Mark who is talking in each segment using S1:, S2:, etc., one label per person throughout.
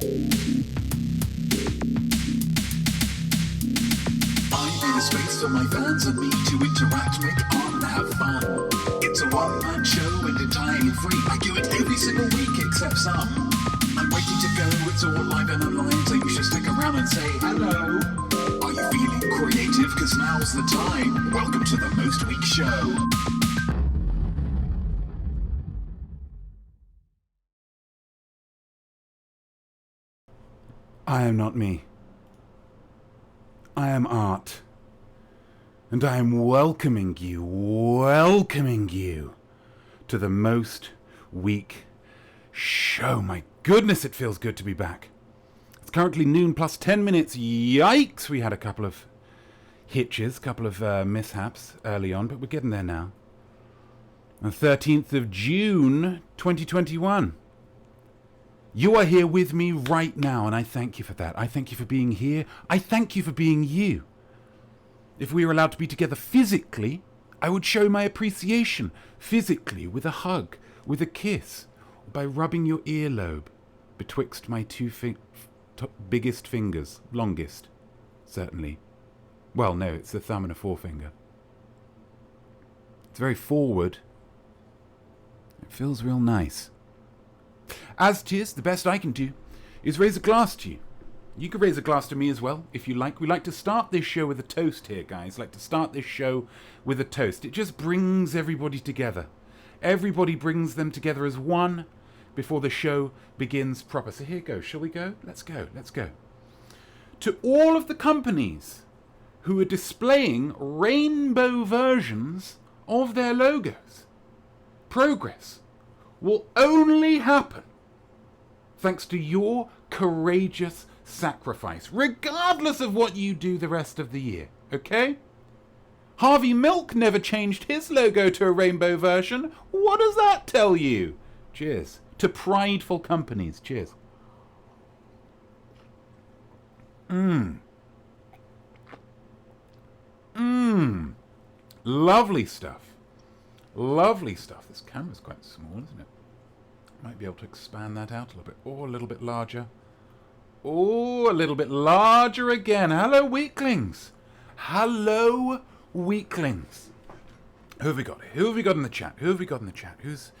S1: A space for my fans and me to interact, make art and have fun. It's a one-man show and entirely free. I do it every single week except some. I'm waiting to go, it's all live and online, so you should stick around and say hello. Are you feeling creative? Cause now's the time. Welcome to the Most Week Show.
S2: I am not me. I am art. And I am welcoming you to the Most Week Show. My goodness, it feels good to be back. It's currently noon plus 10 minutes. Yikes! We had a couple of hitches, a couple of mishaps early on, but we're getting there now. The 13th of June, 2021. You are here with me right now, and I thank you for that. I thank you for being here. I thank you for being you. If we were allowed to be together physically, I would show my appreciation physically with a hug, with a kiss, or by rubbing your earlobe betwixt my two biggest fingers, longest, certainly. Well, no, it's the thumb and a forefinger. It's very forward. It feels real nice. As 'tis, the best I can do is raise a glass to you. You can raise a glass to me as well, if you like. We like to start this show with a toast here, guys. Like to start this show with a toast. It just brings everybody together. Everybody brings them together as one before the show begins proper. So here goes. Shall we go? Let's go. Let's go. To all of the companies who are displaying rainbow versions of their logos, progress will only happen thanks to your courageous sacrifice, regardless of what you do the rest of the year, okay? Harvey Milk never changed his logo to a rainbow version. What does that tell you? Cheers. To prideful companies. Cheers. Lovely stuff. Lovely stuff. This camera's quite small, isn't it? Might be able to expand that out a little bit. Or a little bit larger. Oh, a little bit larger again. Hello, weaklings. Hello, weaklings. Who have we got? Who have we got in the chat? Who have we got in the chat? Who's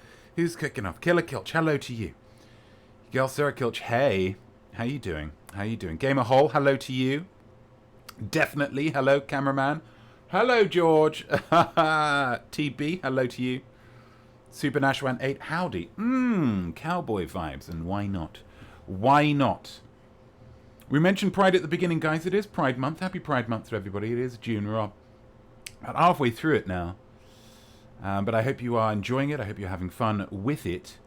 S2: kicking off? Killer Kilch, hello to you. Girl Sarah Kilch, hey. How you doing? How you doing? Gamer Hole, hello to you. Definitely, hello, cameraman. Hello, George. TB, hello to you. Super Nashwan 8, howdy. Cowboy vibes, and why not? Why not? We mentioned Pride at the beginning, guys. It is Pride Month. Happy Pride Month to everybody. It is June. We're about halfway through it now. But I hope you are enjoying it. I hope you're having fun with it.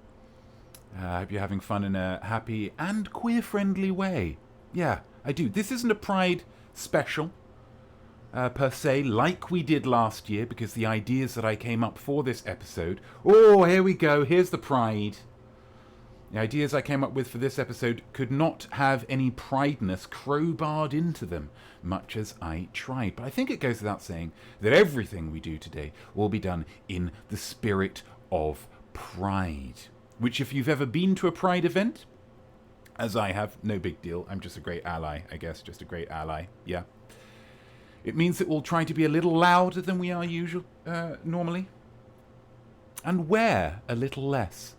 S2: I hope you're having fun in a happy and queer-friendly way. Yeah, I do. This isn't a Pride special, per se, like we did last year, because the ideas that I came up for this episode... Oh, here we go. Here's the Pride. The ideas I came up with for this episode could not have any prideness crowbarred into them, much as I tried. But I think it goes without saying that everything we do today will be done in the spirit of pride. Which, if you've ever been to a Pride event, as I have, no big deal. I'm just a great ally, I guess. Just a great ally, yeah. It means that we'll try to be a little louder than we are normally. And wear a little less.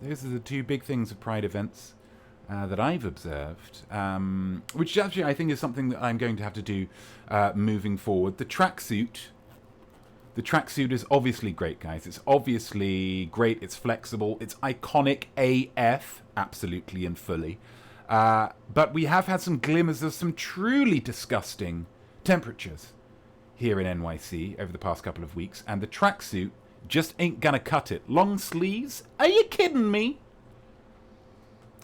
S2: Those are the two big things of Pride events that I've observed, which actually I think is something that I'm going to have to do moving forward. The tracksuit is obviously great, guys. It's obviously great. It's flexible. It's iconic AF, absolutely and fully. But we have had some glimmers of some truly disgusting temperatures here in NYC over the past couple of weeks, and the tracksuit just ain't gonna cut it. Long sleeves? Are you kidding me?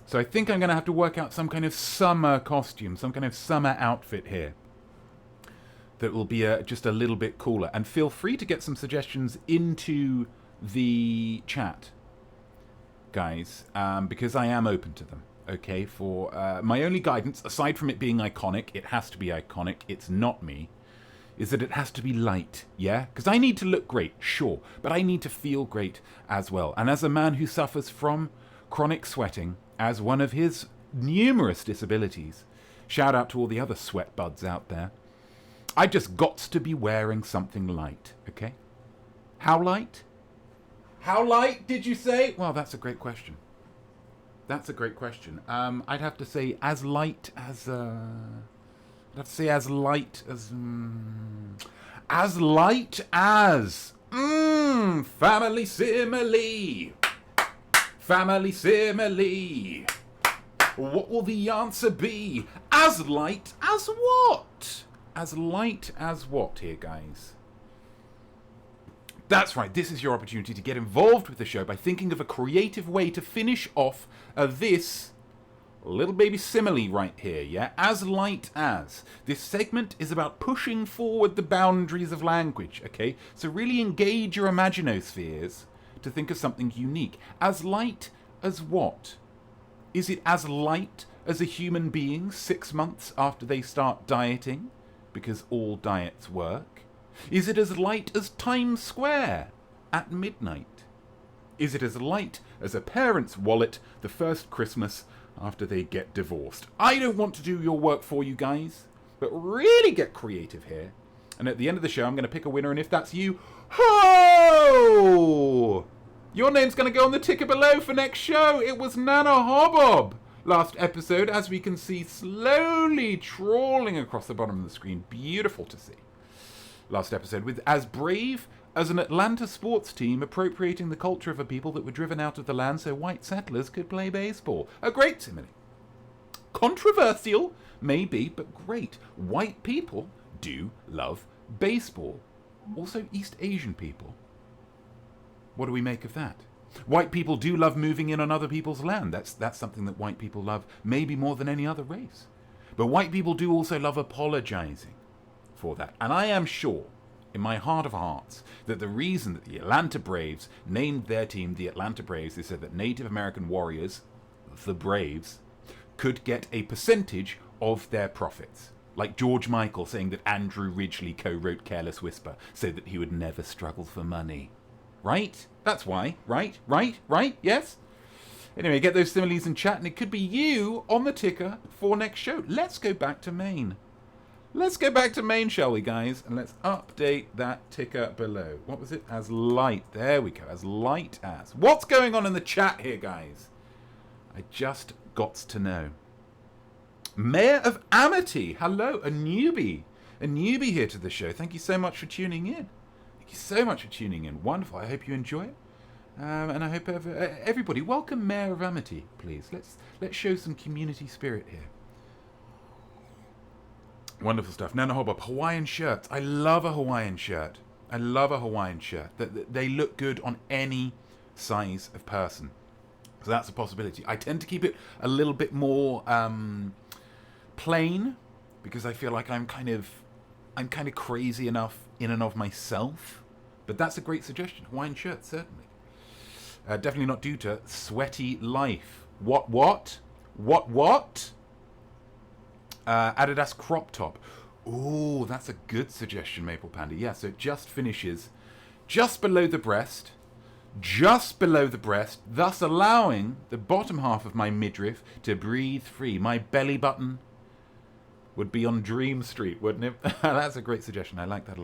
S2: So I think I'm gonna have to work out some kind of summer costume, some kind of summer outfit here that will be just a little bit cooler. And feel free to get some suggestions into the chat, guys, because I am open to them. Okay, for my only guidance, aside from it being iconic, it has to be iconic, it's not me, is that it has to be light, yeah? Because I need to look great, sure, but I need to feel great as well. And as a man who suffers from chronic sweating, as one of his numerous disabilities. Shout out to all the other sweat buds out there. I just got to be wearing something light, okay? How light? How light did you say? Well, that's a great question. That's a great question. I'd have to say as light as... I'd have to say as light as... as light as... family simile. Family simile. What will the answer be? As light as what? As light as what here, guys? That's right, this is your opportunity to get involved with the show by thinking of a creative way to finish off this little baby simile right here, yeah? As light as. This segment is about pushing forward the boundaries of language, okay? So really engage your imaginospheres to think of something unique. As light as what? Is it as light as a human being 6 months after they start dieting? Because all diets work. Is it as light as Times Square at midnight? Is it as light as a parent's wallet the first Christmas after they get divorced? I don't want to do your work for you guys, but really get creative here. And at the end of the show, I'm going to pick a winner, and if that's you, ho! Your name's going to go on the ticker below for next show. It was Nana Hobob. Last episode, as we can see, slowly trawling across the bottom of the screen. Beautiful to see. Last episode with as brave as an Atlanta sports team appropriating the culture of a people that were driven out of the land so white settlers could play baseball. A great simile. Controversial, maybe, but great. White people do love baseball. Also East Asian people. What do we make of that? White people do love moving in on other people's land. That's something that white people love, maybe more than any other race. But white people do also love apologizing for that. And I am sure, in my heart of hearts, that the reason that the Atlanta Braves named their team the Atlanta Braves is so that Native American warriors, the Braves, could get a percentage of their profits. Like George Michael saying that Andrew Ridgeley co-wrote Careless Whisper so that he would never struggle for money. Right? That's why. Right? Yes? Anyway, get those similes in chat, and it could be you on the ticker for next show. Let's go back to Maine. Let's go back to Maine, shall we, guys? And let's update that ticker below. What was it? As light. There we go. As light as. What's going on in the chat here, guys? I just got to know. Mayor of Amity. Hello, a newbie. A newbie here to the show. Thank you so much for tuning in. Thank you so much for tuning in. Wonderful. I hope you enjoy it. And I hope everybody, welcome Mayor of Amity, please. Let's show some community spirit here. Wonderful stuff. Nana Hobob, Hawaiian shirts. I love a Hawaiian shirt. I love a Hawaiian shirt. They look good on any size of person. So that's a possibility. I tend to keep it a little bit more plain because I feel like I'm kind of crazy enough in and of myself. But that's a great suggestion. Hawaiian shirt, certainly. Definitely not due to sweaty life. What? Adidas crop top. Ooh, that's a good suggestion, Maple Panda. Yeah, so it just finishes just below the breast, thus allowing the bottom half of my midriff to breathe free. My belly button would be on Dream Street, wouldn't it? That's a great suggestion. I like that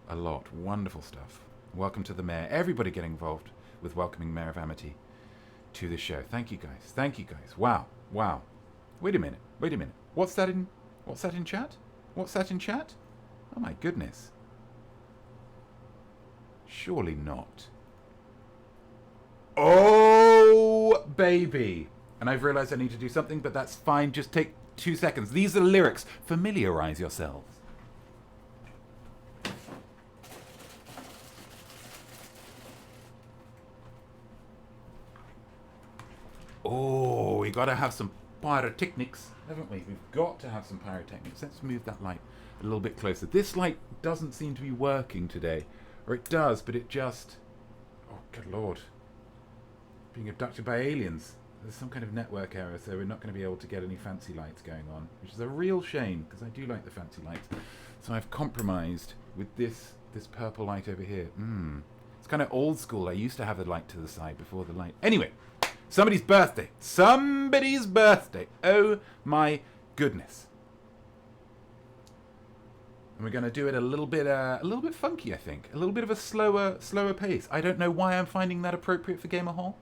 S2: a lot. Wonderful stuff. Welcome to the Mayor. Everybody get involved with welcoming Mayor of Amity to the show. Thank you guys. Wow. Wait a minute. What's that in chat? Oh my goodness. Surely not. Oh, baby. And I've realized I need to do something, but that's fine. Just take 2 seconds. These are the lyrics. Familiarize yourselves. Oh, we got to have some pyrotechnics, haven't we? We've got to have some pyrotechnics. Let's move that light a little bit closer. This light doesn't seem to be working today. Or it does, but it just... Oh, good lord. Being abducted by aliens. There's some kind of network error, so we're not going to be able to get any fancy lights going on. Which is a real shame, because I do like the fancy lights. So I've compromised with this purple light over here. It's kind of old school. I used to have the light to the side before the light. Anyway, Somebody's birthday. Somebody's birthday. Oh my goodness. And we're going to do it a little bit funky, I think. A little bit of a slower pace. I don't know why I'm finding that appropriate for Gamer Hall.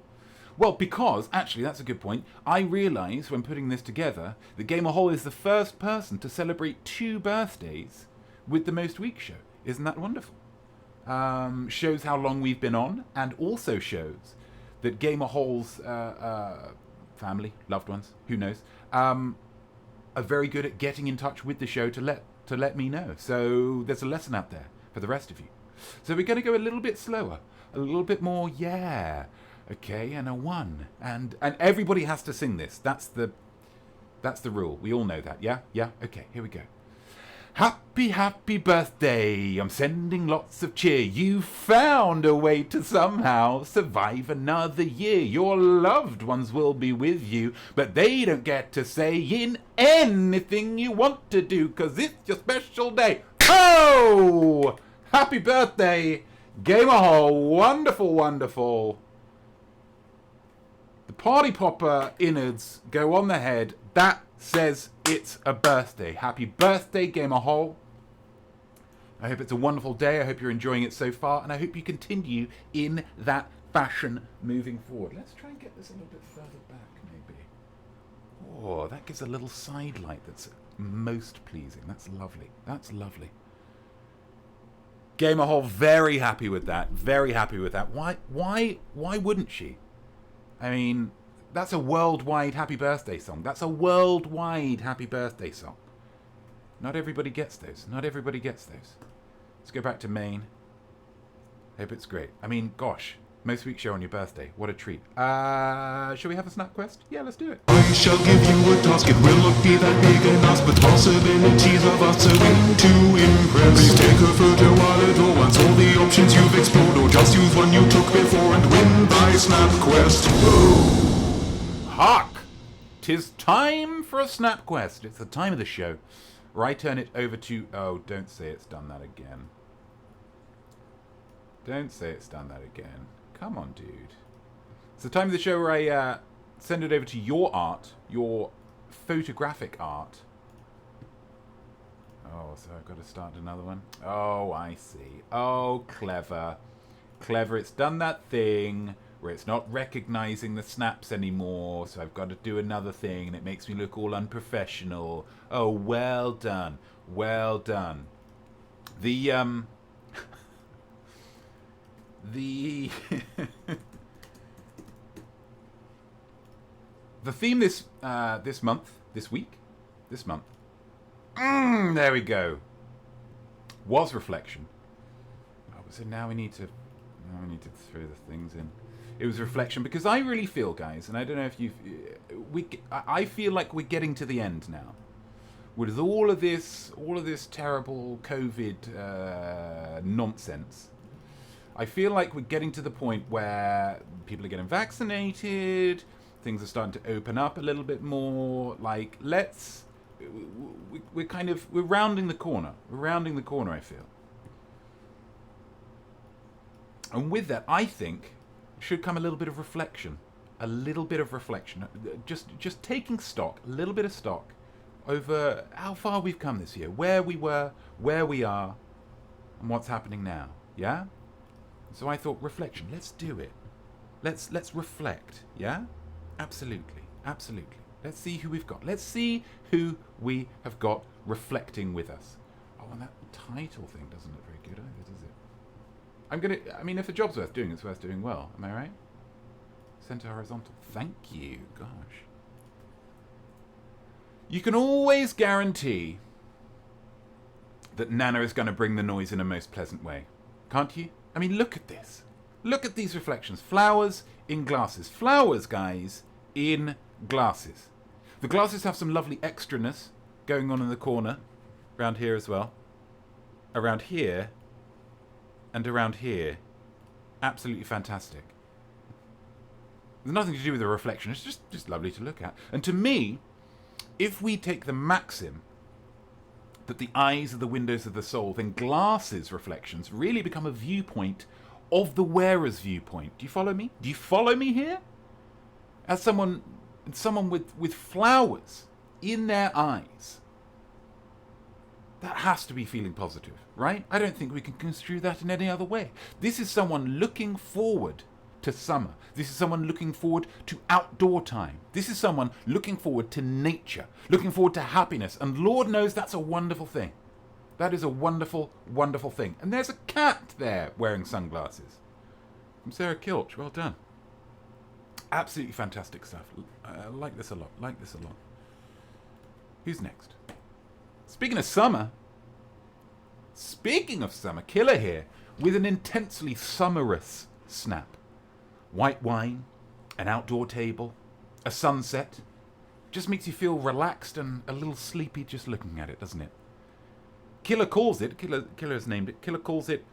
S2: Well, because, actually, that's a good point. I realised when putting this together that Gamer Hall is the first person to celebrate 2 birthdays with the Most Week show. Isn't that wonderful? Shows how long we've been on, and also shows that Gamer Hall's family, loved ones, who knows, are very good at getting in touch with the show to let me know. So there's a lesson out there for the rest of you. So we're going to go a little bit slower, a little bit more, yeah. Okay, and a 1. And everybody has to sing this. That's the rule. We all know that, yeah? Yeah? Okay, here we go. Happy, happy birthday. I'm sending lots of cheer. You found a way to somehow survive another year. Your loved ones will be with you, but they don't get to say in anything you want to do, 'cause it's your special day. Oh! Happy birthday, Gamer Hall. Wonderful, wonderful. The party popper innards go on the head. That says it's a birthday. Happy birthday, Gamer Hall. I hope it's a wonderful day. I hope you're enjoying it so far, and I hope you continue in that fashion moving forward. Let's try and get this a little bit further back, maybe. Oh, that gives a little side light that's most pleasing. That's lovely. That's lovely. Gamer Hall, very happy with that. Very happy with that. Why wouldn't she? I mean, that's a worldwide happy birthday song. That's a worldwide happy birthday song. Not everybody gets those. Not everybody gets those. Let's go back to main. Hope it's great. I mean, gosh, Most Week show on your birthday. What a treat. Shall we have a snap quest? Yeah, let's do it.
S1: I shall give you a task, it will not be that big an ask, but possibilities of us are in to impress. Please take a photo while it or once all the options you've explored, or just use one you took before and win by snap quest.
S2: Hark! 'Tis time for a snap quest. It's the time of the show. Or I turn it over to... Oh, don't say it's done that again. Don't say it's done that again. Come on, dude. It's the time of the show where I send it over to your art, your photographic art. Oh, so I've got to start another one? Oh, I see. Oh, clever. Clever. It's done that thing where it's not recognizing the snaps anymore, so I've got to do another thing, and it makes me look all unprofessional. Oh, well done. Well done. The the theme this week, there we go, was reflection. Oh, so now we need to throw the things in. It was reflection because I really feel, guys, and I don't know if I feel like we're getting to the end now. With all of this terrible COVID nonsense, I feel like we're getting to the point where people are getting vaccinated, things are starting to open up a little bit more. Like, we're rounding the corner. We're rounding the corner, I feel. And with that, I think should come a little bit of reflection. A little bit of reflection. Just taking stock, a little bit of stock over how far we've come this year, where we were, where we are, and what's happening now. Yeah? So I thought reflection, let's do it. Let's reflect, yeah? Absolutely. Absolutely. Let's see who we've got. Let's see who we have got reflecting with us. Oh, and that title thing doesn't look very good either, does it? I mean, if a job's worth doing, it's worth doing well. Am I right? Center horizontal. Thank you. Gosh. You can always guarantee that Nana is going to bring the noise in a most pleasant way. Can't you? I mean, look at this. Look at these reflections. Flowers in glasses. Flowers, guys, in glasses. The glasses have some lovely extraness going on in the corner. Around here as well. Around here. And around here. Absolutely fantastic. There's nothing to do with the reflection. It's just lovely to look at. And to me, if we take the maxim that the eyes are the windows of the soul, then glasses reflections really become a viewpoint of the wearer's viewpoint. Do you follow me? Do you follow me here? as someone with flowers in their eyes. That has to be feeling positive, right? I don't think we can construe that in any other way. This is someone looking forward to summer. This is someone looking forward to outdoor time. This is someone looking forward to nature, looking forward to happiness. And Lord knows that's a wonderful thing. That is a wonderful, wonderful thing. And there's a cat there wearing sunglasses. From Sarah Kilch. Well done. Absolutely fantastic stuff. I like this a lot. Like this a lot. Who's next? Speaking of summer, Killer here with an intensely summerous snap. White wine, an outdoor table, a sunset. Just makes you feel relaxed and a little sleepy just looking at it, doesn't it? Killer has named it, Killer calls it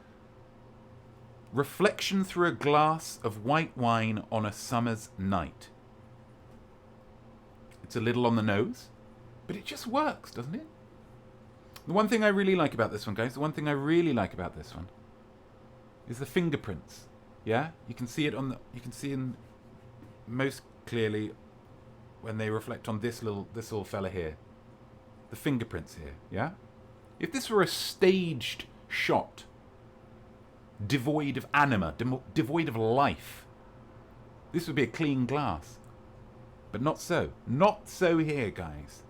S2: reflection through a glass of white wine on a summer's night. It's a little on the nose, but it just works, doesn't it? The one thing I really like about this one, guys, is the fingerprints. Yeah? You can see in most clearly when they reflect on this little fella here. The fingerprints here, yeah? If this were a staged shot, devoid of anima, devoid of life, this would be a clean glass. But not so. Not so here, guys.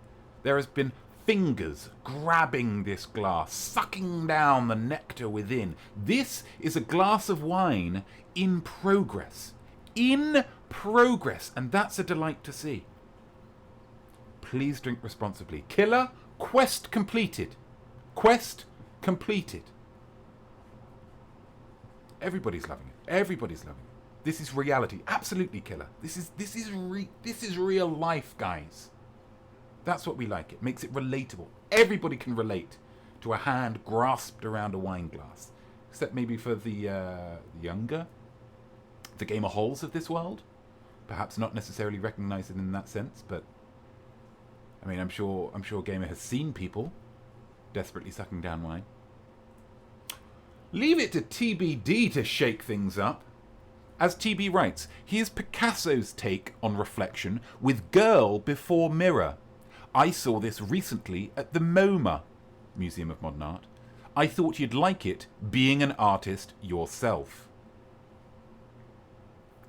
S2: There has been fingers grabbing this glass, sucking down the nectar within. This is a glass of wine in progress. In progress. And that's a delight to see. Please drink responsibly. Killer, quest completed. Quest completed. Everybody's loving it. Everybody's loving it. This is reality. Absolutely, Killer. This is real life, guys. That's what we like. It makes it relatable. Everybody can relate to a hand grasped around a wine glass. Except maybe for the younger, the gamer holes of this world. Perhaps not necessarily recognise it in that sense, but I mean, I'm sure Gamer has seen people desperately sucking down wine. Leave it to TBD to shake things up. As TB writes, here's Picasso's take on reflection with Girl Before Mirror. I saw this recently at the MoMA, Museum of Modern Art. I thought you'd like it, being an artist yourself.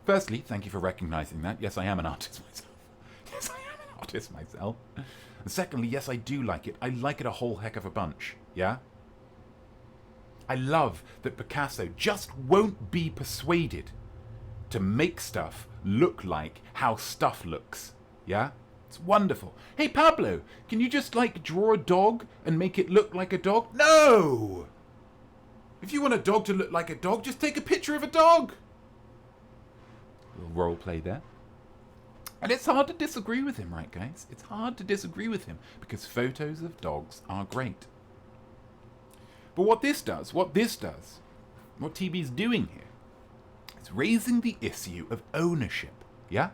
S2: Firstly, thank you for recognising that. Yes, I am an artist myself. Yes, I am an artist myself. And secondly, yes, I do like it. I like it a whole heck of a bunch, yeah? I love that Picasso just won't be persuaded to make stuff look like how stuff looks, yeah? It's wonderful. Hey, Pablo, can you just, draw a dog and make it look like a dog? No! If you want a dog to look like a dog, just take a picture of a dog. A little role play there. And it's hard to disagree with him, right, guys? It's hard to disagree with him because photos of dogs are great. But what TB's doing here, it's raising the issue of ownership, yeah?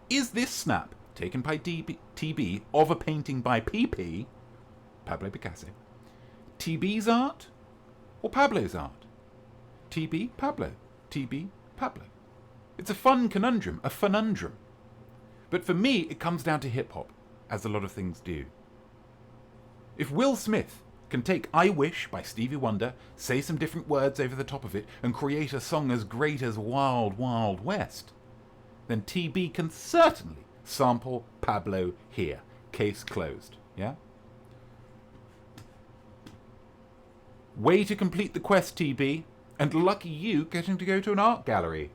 S2: Is this snap taken by TB of a painting by PP, Pablo Picasso, TB's art or Pablo's art? TB, Pablo. TB, Pablo. It's a fun conundrum, a funundrum. But for me, it comes down to hip-hop, as a lot of things do. If Will Smith can take I Wish by Stevie Wonder, say some different words over the top of it, and create a song as great as Wild Wild West, then TB can certainly sample Pablo here. Case closed, yeah? Way to complete the quest, TB. And lucky you getting to go to an art gallery.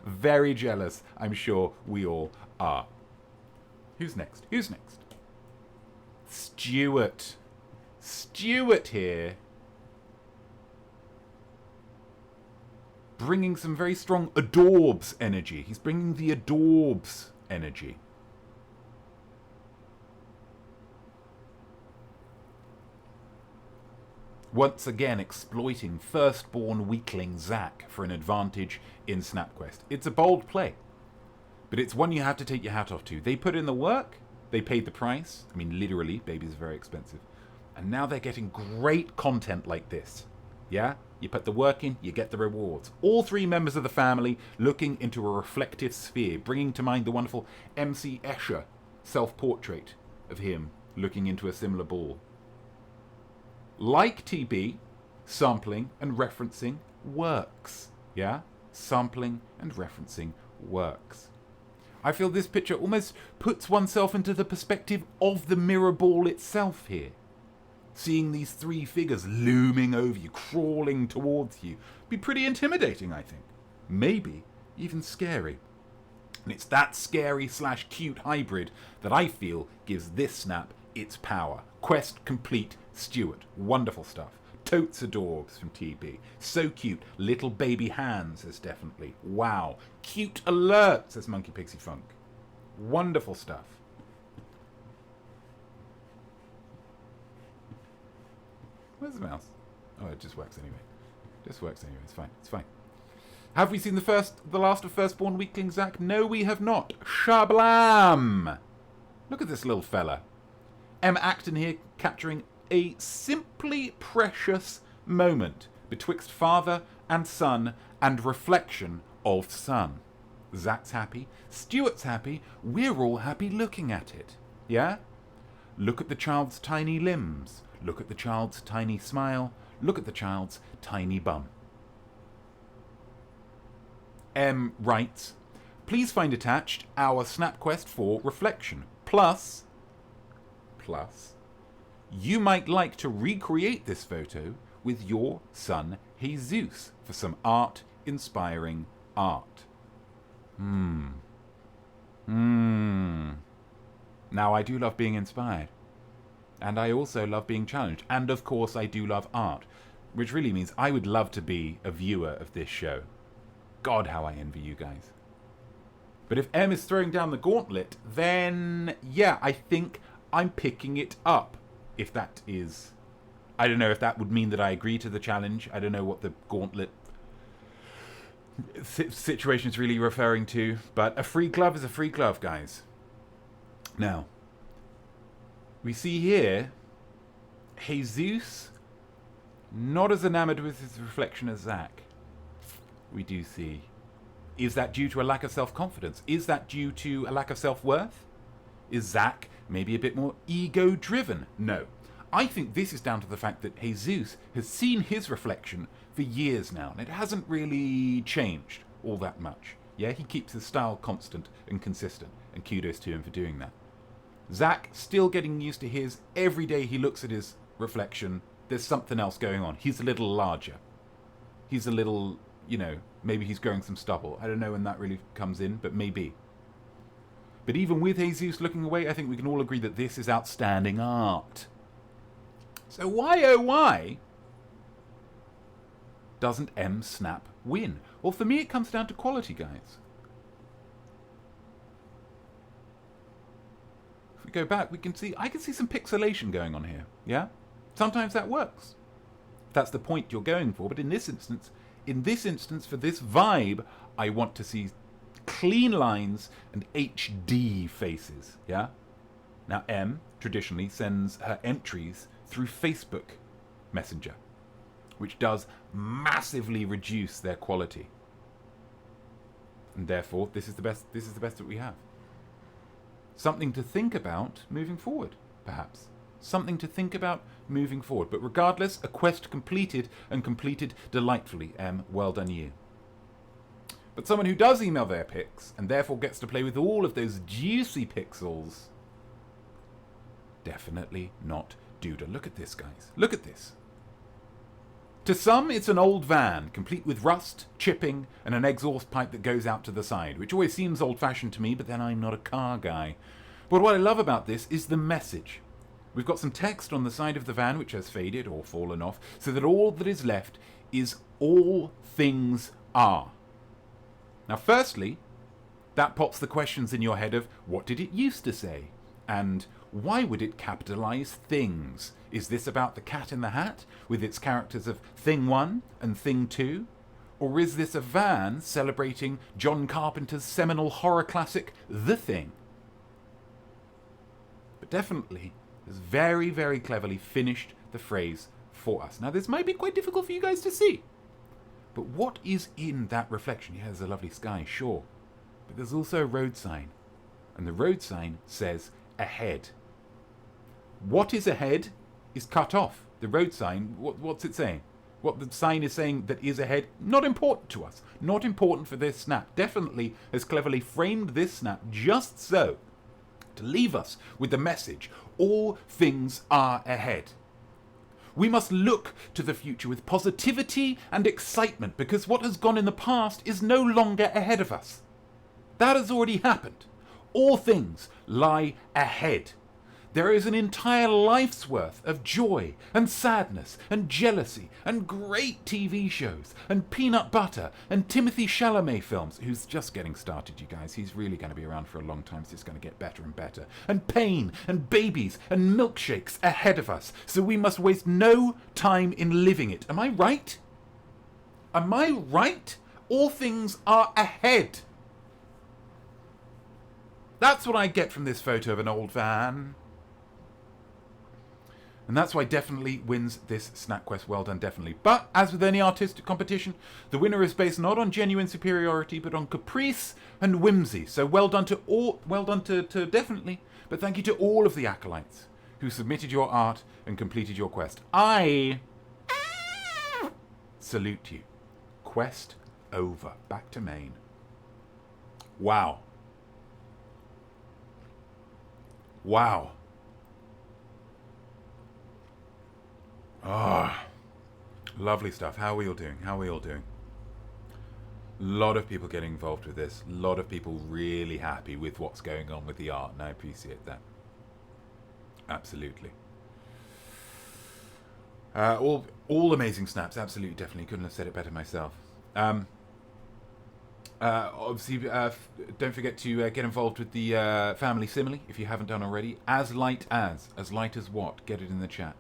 S2: Very jealous. I'm sure we all are. Who's next? Stuart. Stuart here. Bringing some very strong adorbs energy. He's bringing the adorbs energy. Once again exploiting firstborn weakling Zack for an advantage in SnapQuest. It's a bold play, but it's one you have to take your hat off to. They put in the work, they paid the price. I mean, literally, babies are very expensive. And now they're getting great content like this. Yeah? You put the work in, you get the rewards. All three members of the family looking into a reflective sphere, bringing to mind the wonderful M.C. Escher self-portrait of him looking into a similar ball. Like TB, sampling and referencing works. Yeah? Sampling and referencing works. I feel this picture almost puts oneself into the perspective of the mirror ball itself here. Seeing these three figures looming over you, crawling towards you, be pretty intimidating, I think. Maybe even scary. And it's that scary / cute hybrid that I feel gives this snap its power. Quest complete, Stuart. Wonderful stuff. Totes adorbs from TB. So cute. Little baby hands, says Definitely. Wow. Cute alert, says Monkey Pixie Funk. Wonderful stuff. Where's the mouse? Oh, it just works anyway. Just works anyway. It's fine. It's fine. Have we seen the last of Firstborn Weakling, Zach? No, we have not. Shablam! Look at this little fella. Emma Acton here capturing a simply precious moment betwixt father and son and reflection of son. Zach's happy. Stuart's happy. We're all happy looking at it. Yeah? Look at the child's tiny limbs. Look at the child's tiny smile. Look at the child's tiny bum. M writes, please find attached our snap quest for reflection. Plus, you might like to recreate this photo with your son Jesus for some art-inspiring art. Now I do love being inspired. And I also love being challenged. And of course I do love art. Which really means I would love to be a viewer of this show. God, how I envy you guys. But if M is throwing down the gauntlet, then yeah, I think I'm picking it up. If that is... I don't know if that would mean that I agree to the challenge. I don't know what the gauntlet situation is really referring to. But a free glove is a free glove, guys. Now, we see here Jesus not as enamored with his reflection as Zach. We do see. Is that due to a lack of self-confidence? Is that due to a lack of self-worth? Is Zach maybe a bit more ego-driven? No. I think this is down to the fact that Jesus has seen his reflection for years now, and it hasn't really changed all that much. Yeah, he keeps his style constant and consistent, and kudos to him for doing that. Zach, still getting used to his. Every day he looks at his reflection, there's something else going on. He's a little larger. He's a little, you know, maybe he's growing some stubble. I don't know when that really comes in, but maybe. But even with Jesus looking away, I think we can all agree that this is outstanding art. So why, oh why, doesn't M Snap win? Well, for me it comes down to quality, guys. If we go back, we can see, I can see some pixelation going on here, yeah? Sometimes that works. That's the point you're going for, but in this instance, for this vibe, I want to see clean lines and HD faces, yeah? Now, M traditionally sends her entries through Facebook Messenger, which does massively reduce their quality. And therefore, this is the best that we have. Something to think about moving forward, perhaps. Something to think about moving forward. But regardless, a quest completed, and completed delightfully. M, well done you. But someone who does email their pics, and therefore gets to play with all of those juicy pixels, definitely not Duda. Look at this, guys. Look at this. To some, it's an old van, complete with rust, chipping, and an exhaust pipe that goes out to the side, which always seems old-fashioned to me, but then I'm not a car guy. But what I love about this is the message. We've got some text on the side of the van which has faded or fallen off, so that all that is left is all things are. Now, firstly, that pops the questions in your head of, what did it used to say? And why would it capitalize things? Is this about the Cat in the Hat, with its characters of Thing 1 and Thing 2? Or is this a van celebrating John Carpenter's seminal horror classic, The Thing? But definitely, has very, very cleverly finished the phrase for us. Now, this might be quite difficult for you guys to see. But what is in that reflection? Yeah, there's a lovely sky, sure. But there's also a road sign. And the road sign says ahead. What is ahead is cut off. The road sign, what's it saying? What the sign is saying that is ahead, not important to us. Not important for this snap. Definitely has cleverly framed this snap just so to leave us with the message, all things are ahead. We must look to the future with positivity and excitement because what has gone in the past is no longer ahead of us. That has already happened. All things lie ahead. There is an entire life's worth of joy and sadness and jealousy and great TV shows and peanut butter and Timothée Chalamet films, who's just getting started, you guys. He's really going to be around for a long time, so it's going to get better and better. And pain and babies and milkshakes ahead of us, so we must waste no time in living it. Am I right? Am I right? All things are ahead. That's what I get from this photo of an old van. And that's why Definitely wins this Snap Quest. Well done, Definitely. But, as with any artistic competition, the winner is based not on genuine superiority, but on caprice and whimsy. So well done to all, well done to Definitely, but thank you to all of the acolytes who submitted your art and completed your quest. I salute you. Quest over. Back to Maine. Wow. Wow. Ah, lovely stuff. How are we all doing? How are we all doing? A lot of people getting involved with this. A lot of people really happy with what's going on with the art, and I appreciate that. Absolutely. All amazing snaps. Absolutely, definitely. Couldn't have said it better myself. Obviously, don't forget to get involved with the family simile if you haven't done already. As light as what? Get it in the chat.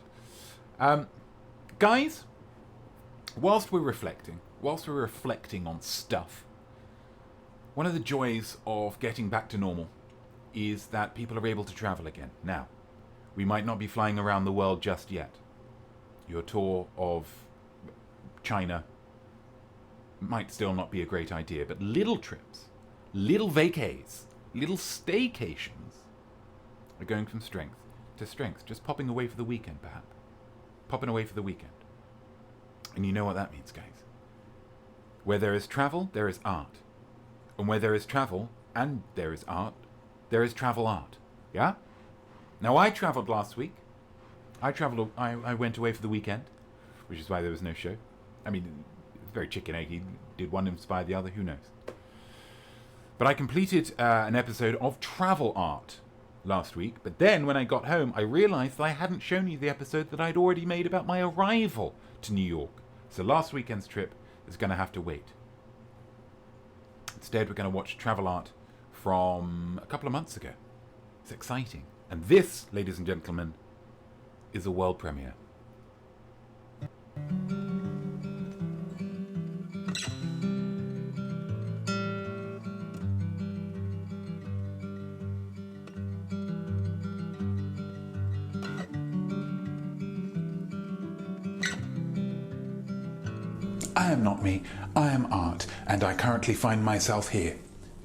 S2: Guys, whilst we're reflecting on stuff, one of the joys of getting back to normal is that people are able to travel again. Now, we might not be flying around the world just yet. Your tour of China might still not be a great idea, but little trips, little vacays, little staycations are going from strength to strength, just popping away for the weekend, perhaps. Popping away for the weekend. And you know what that means, guys. Where there is travel, there is art. And where there is travel and there is art, there is travel art. Yeah? Now, I travelled last week. I went away for the weekend, which is why there was no show. I mean, it's very chicken eggy. Did one inspire the other? Who knows? But I completed an episode of travel art last week, but then when I got home I realised that I hadn't shown you the episode that I'd already made about my arrival to New York. So last weekend's trip is going to have to wait. Instead we're going to watch travel art from a couple of months ago. It's exciting. And this, ladies and gentlemen, is a world premiere. I am not me, I am art, and I currently find myself here,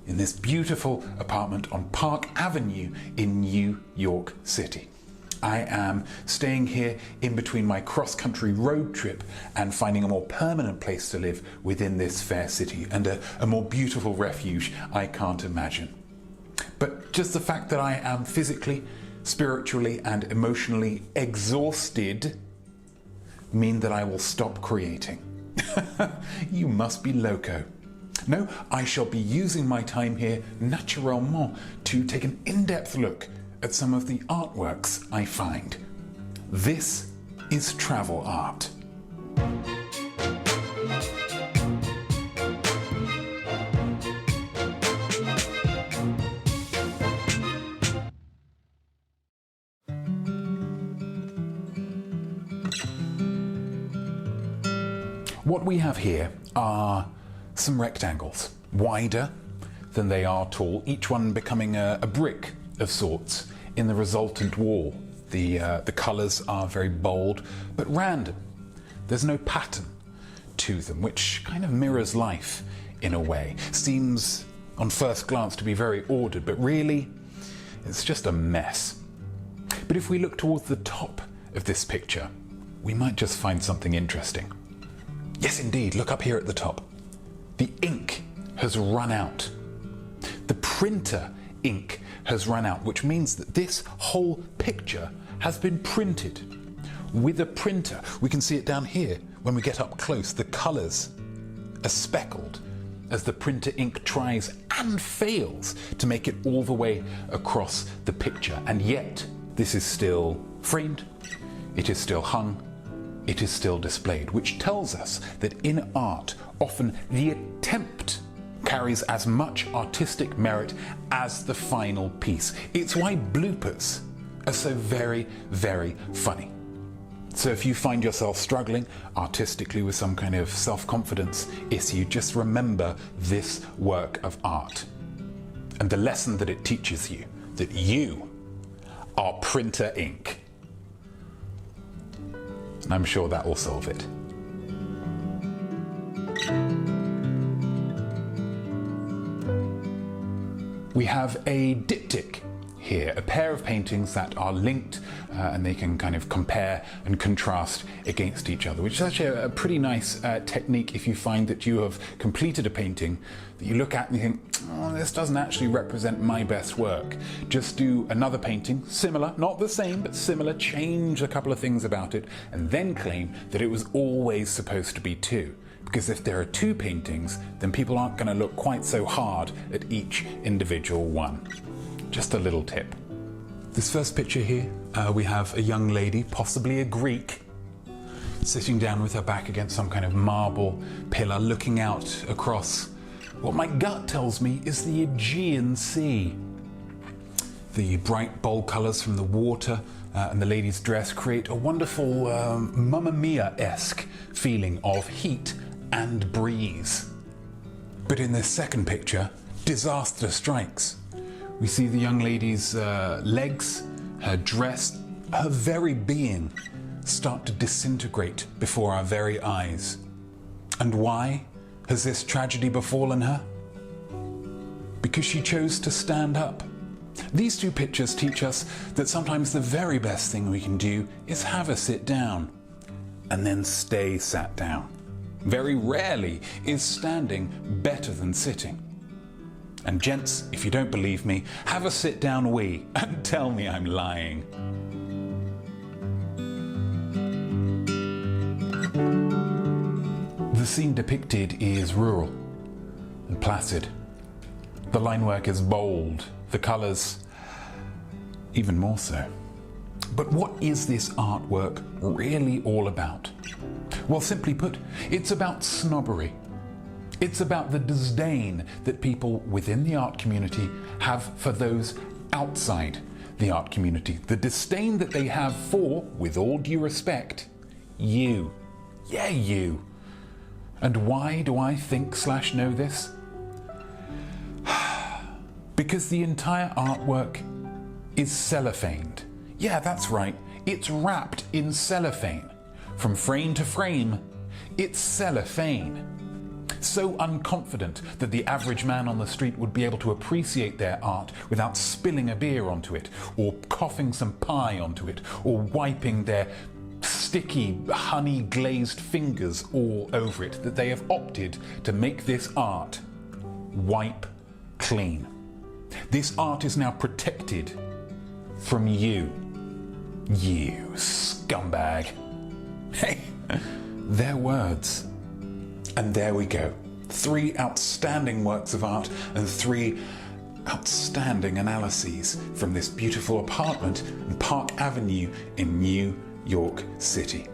S2: in this beautiful apartment on Park Avenue in New York City. I am staying here in between my cross-country road trip and finding a more permanent place to live within this fair city, and a more beautiful refuge I can't imagine. But just the fact that I am physically, spiritually, and emotionally exhausted mean that I will stop creating. You must be loco. No, I shall be using my time here naturellement to take an in-depth look at some of the artworks I find. This is travel art. What we have here are some rectangles, wider than they are tall, each one becoming a brick of sorts in the resultant wall. The colours are very bold but random. There's no pattern to them, which kind of mirrors life in a way. Seems on first glance to be very ordered, but really it's just a mess. But if we look towards the top of this picture, we might just find something interesting. Yes, indeed, look up here at the top. The ink has run out. The printer ink has run out, which means that this whole picture has been printed with a printer. We can see it down here when we get up close. The colours are speckled as the printer ink tries and fails to make it all the way across the picture. And yet, this is still framed, it is still hung, it is still displayed, which tells us that in art, often the attempt carries as much artistic merit as the final piece. It's why bloopers are so very, very funny. So if you find yourself struggling artistically with some kind of self-confidence issue, just remember this work of art and the lesson that it teaches you, that you are printer ink. And I'm sure that will solve it. We have a diptych here, a pair of paintings that are linked and they can kind of compare and contrast against each other, which is actually a pretty nice technique if you find that you have completed a painting that you look at and you think, oh, this doesn't actually represent my best work. Just do another painting, similar, not the same, but similar, change a couple of things about it, and then claim that it was always supposed to be two. Because if there are two paintings, then people aren't going to look quite so hard at each individual one. Just a little tip. This first picture here, we have a young lady, possibly a Greek, sitting down with her back against some kind of marble pillar, looking out across what my gut tells me is the Aegean Sea. The bright bold colours from the water and the lady's dress create a wonderful Mamma Mia-esque feeling of heat and breeze. But in this second picture, disaster strikes. We see the young lady's legs, her dress, her very being start to disintegrate before our very eyes. And why has this tragedy befallen her? Because she chose to stand up. These two pictures teach us that sometimes the very best thing we can do is have a sit down and then stay sat down. Very rarely is standing better than sitting. And gents, if you don't believe me, have a sit down wee and tell me I'm lying. The scene depicted is rural and placid. The line work is bold, the colours even more so. But what is this artwork really all about? Well, simply put, it's about snobbery. It's about the disdain that people within the art community have for those outside the art community. The disdain that they have for, with all due respect, you. Yeah, you. And why do I think/know this? Because the entire artwork is cellophaned. Yeah, that's right. It's wrapped in cellophane. From frame to frame, it's cellophane. So unconfident that the average man on the street would be able to appreciate their art without spilling a beer onto it, or coughing some pie onto it, or wiping their sticky, honey-glazed fingers all over it, that they have opted to make this art wipe clean. This art is now protected from you. You scumbag. Hey, their words. And there we go. 3 outstanding works of art and 3 outstanding analyses from this beautiful apartment in Park Avenue in New York City.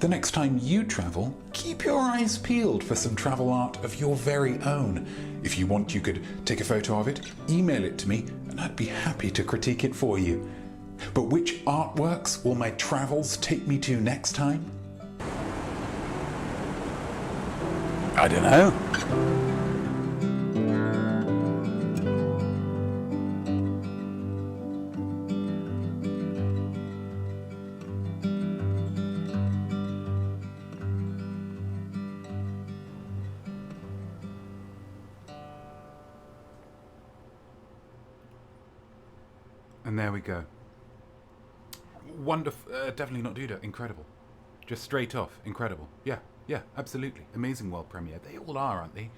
S2: The next time you travel, keep your eyes peeled for some travel art of your very own. If you want, you could take a photo of it, email it to me, and I'd be happy to critique it for you. But which artworks will my travels take me to next time? I don't know. And there we go. Wonderful. Definitely not Duda. Incredible. Just straight off. Incredible. Yeah, absolutely. Amazing world premiere. They all are, aren't they?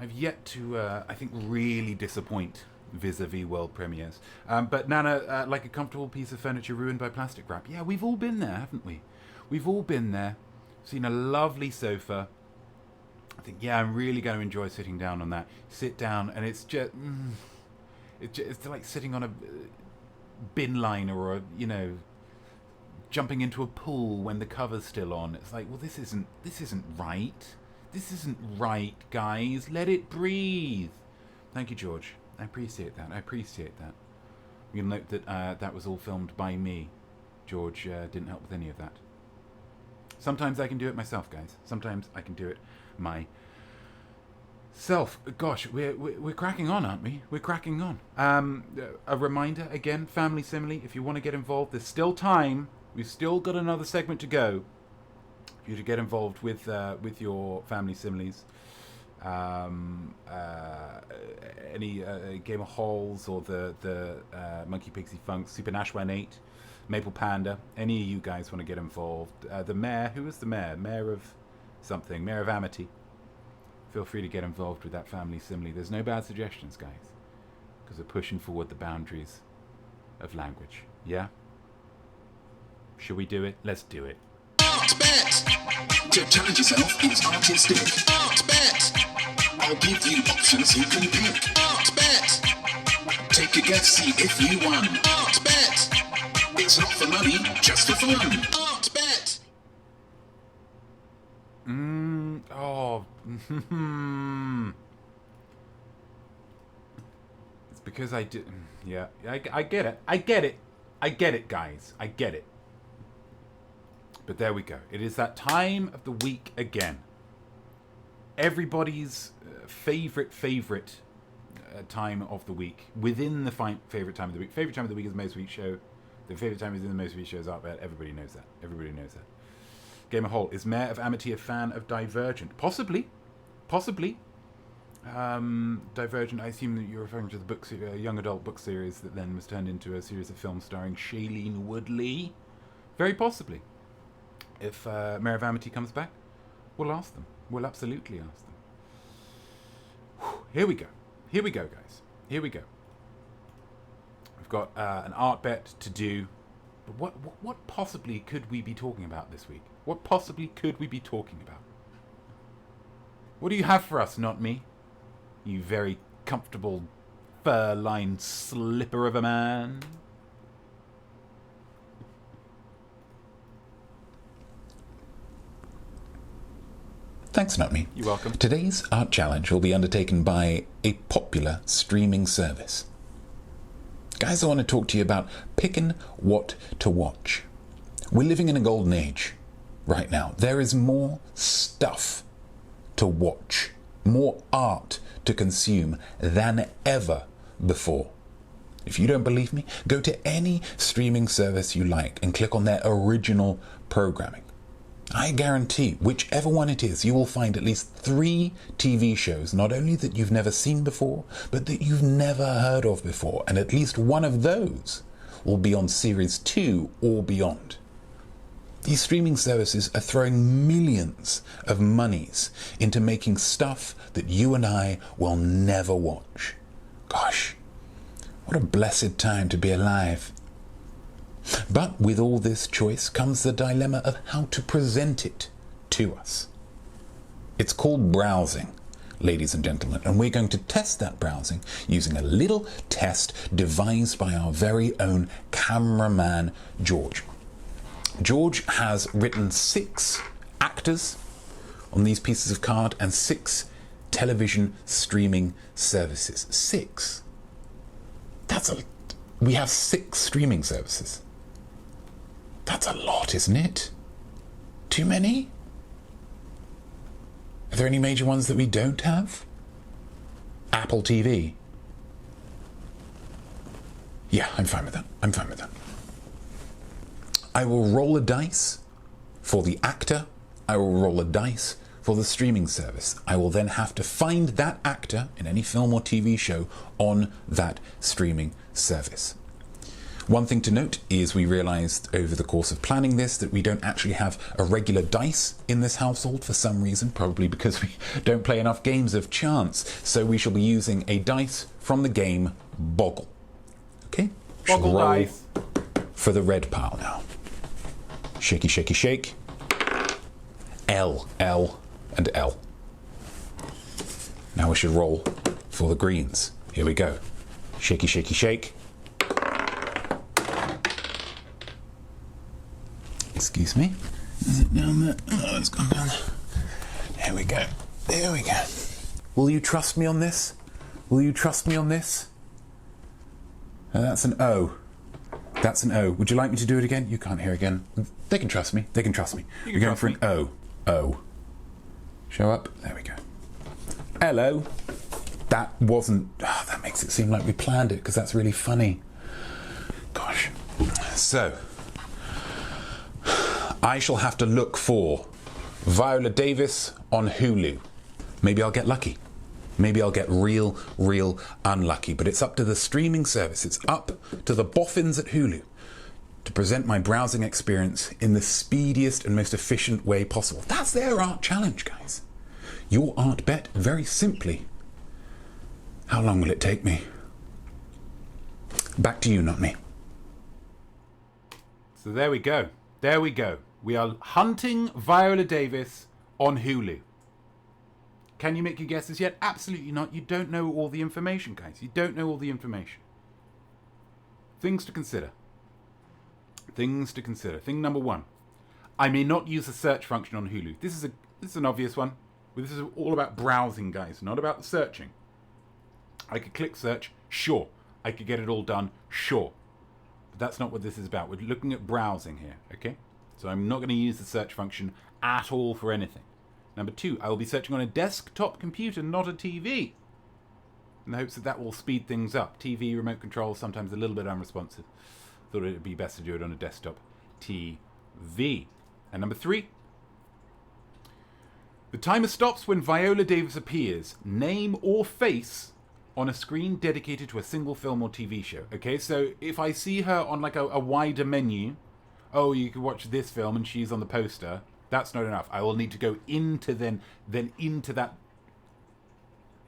S2: I've yet to, I think, really disappoint vis-a-vis world premieres. But Nana, like a comfortable piece of furniture ruined by plastic wrap. Yeah, we've all been there, haven't we? We've all been there. Seen a lovely sofa. I think, yeah, I'm really going to enjoy sitting down on that. Sit down, and it's just... it's like sitting on a bin liner or, jumping into a pool when the cover's still on. It's like, well, this isn't right. This isn't right, guys. Let it breathe. Thank you, George. I appreciate that. You'll note that that was all filmed by me. George didn't help with any of that. Sometimes I can do it myself, guys. Sometimes I can do it myself. Gosh, we're cracking on, aren't we? We're cracking on. A reminder, again, family simile. If you want to get involved, there's still time. We've still got another segment to go for you to get involved with your family similes. Any Game of Holes or the Monkey Pixie Funk, Super Nashwan 8, Maple Panda. Any of you guys want to get involved? The mayor, who was the mayor? Mayor of something, Mayor of Amity. Feel free to get involved with that family simile. There's no bad suggestions, guys, because we're pushing forward the boundaries of language. Yeah? Should we do it? Let's do it.
S1: Art bet! To challenge yourself is artistic. Art bet! I'll give you options you can pick. Art bet! Take a guess, see if you won. Art bet! It's not for money, just for fun. Art bet!
S2: It's because I did. Yeah, I get it. I get it, guys. I get it. But there we go. It is that time of the week again. Everybody's favorite time of the week. Within the favorite time of the week. Favorite time of the week is the Most Week Show. The favorite time within the Most Week Show is Art Bet. Everybody knows that. Game of Hole. Is Mayor of Amity a fan of Divergent? Possibly. Divergent, I assume that you're referring to the book, young adult book series that then was turned into a series of films starring Shailene Woodley. Very possibly. If Mayor of Amity comes back, we'll ask them. We'll absolutely ask them. Here we go, guys. Here we go. We've got an art bet to do. But what possibly could we be talking about this week? What possibly could we be talking about? What do you have for us, Notme? You very comfortable, fur-lined slipper of a man.
S3: Thanks, Notme.
S2: You're welcome.
S3: Today's art challenge will be undertaken by a popular streaming service. Guys, I want to talk to you about picking what to watch. We're living in a golden age right now. There is more stuff to watch, more art to consume than ever before. If you don't believe me, go to any streaming service you like and click on their original programming. I guarantee, whichever one it is, you will find at least 3 TV shows, not only that you've never seen before, but that you've never heard of before, and at least one of those will be on series 2 or beyond. These streaming services are throwing millions of monies into making stuff that you and I will never watch. Gosh, what a blessed time to be alive. But with all this choice comes the dilemma of how to present it to us. It's called browsing, ladies and gentlemen, and we're going to test that browsing using a little test devised by our very own cameraman, George. George has written 6 actors on these pieces of card and 6 television streaming services. 6. We have 6 streaming services. That's a lot, isn't it? Too many? Are there any major ones that we don't have? Apple TV. Yeah, I'm fine with that. I will roll a dice for the actor. I will roll a dice for the streaming service. I will then have to find that actor in any film or TV show on that streaming service. One thing to note is we realised over the course of planning this that we don't actually have a regular dice in this household for some reason, probably because we don't play enough games of chance. So we shall be using a dice from the game Boggle. Okay?
S2: Boggle
S3: roll
S2: dice.
S3: For the red pile now. Shaky, shaky, shake. L, L, and L. Now we should roll for the greens. Here we go. Shaky, shaky, shake. Excuse me. Is it down there? Oh, it's gone down there. There we go. There we go. Will you trust me on this? Will you trust me on this? That's an O. That's an O. Would you like me to do it again? You can't hear again. They can trust me. They can trust me. We're going for an O. O. Show up. There we go. Hello. That wasn't... Oh, that makes it seem like we planned it, because that's really funny. Gosh. So, I shall have to look for Viola Davis on Hulu. Maybe I'll get lucky. Maybe I'll get real unlucky. But it's up to the streaming service. It's up to the boffins at Hulu to present my browsing experience in the speediest and most efficient way possible. That's their art challenge, guys. Your art bet, very simply. How long will it take me? Back to you, Notme.
S2: So there we go. There we go. We are hunting Viola Davis on Hulu. Can you make your guesses yet? Absolutely not. You don't know all the information, guys. You don't know all the information. Things to consider. Things to consider. Thing number one. I may not use the search function on Hulu. This is an obvious one. This is all about browsing, guys, not about searching. I could click search, sure. I could get it all done, sure. But that's not what this is about. We're looking at browsing here, okay? So I'm not going to use the search function at all for anything. Number two, I will be searching on a desktop computer, not a TV. In the hopes that that will speed things up. TV, remote control, sometimes a little bit unresponsive. Thought it would be best to do it on a desktop TV. And number three, the timer stops when Viola Davis appears, name or face, on a screen dedicated to a single film or TV show. Okay, so if I see her on like a wider menu, oh, you could watch this film and she's on the poster, that's not enough. I will need to go into then into that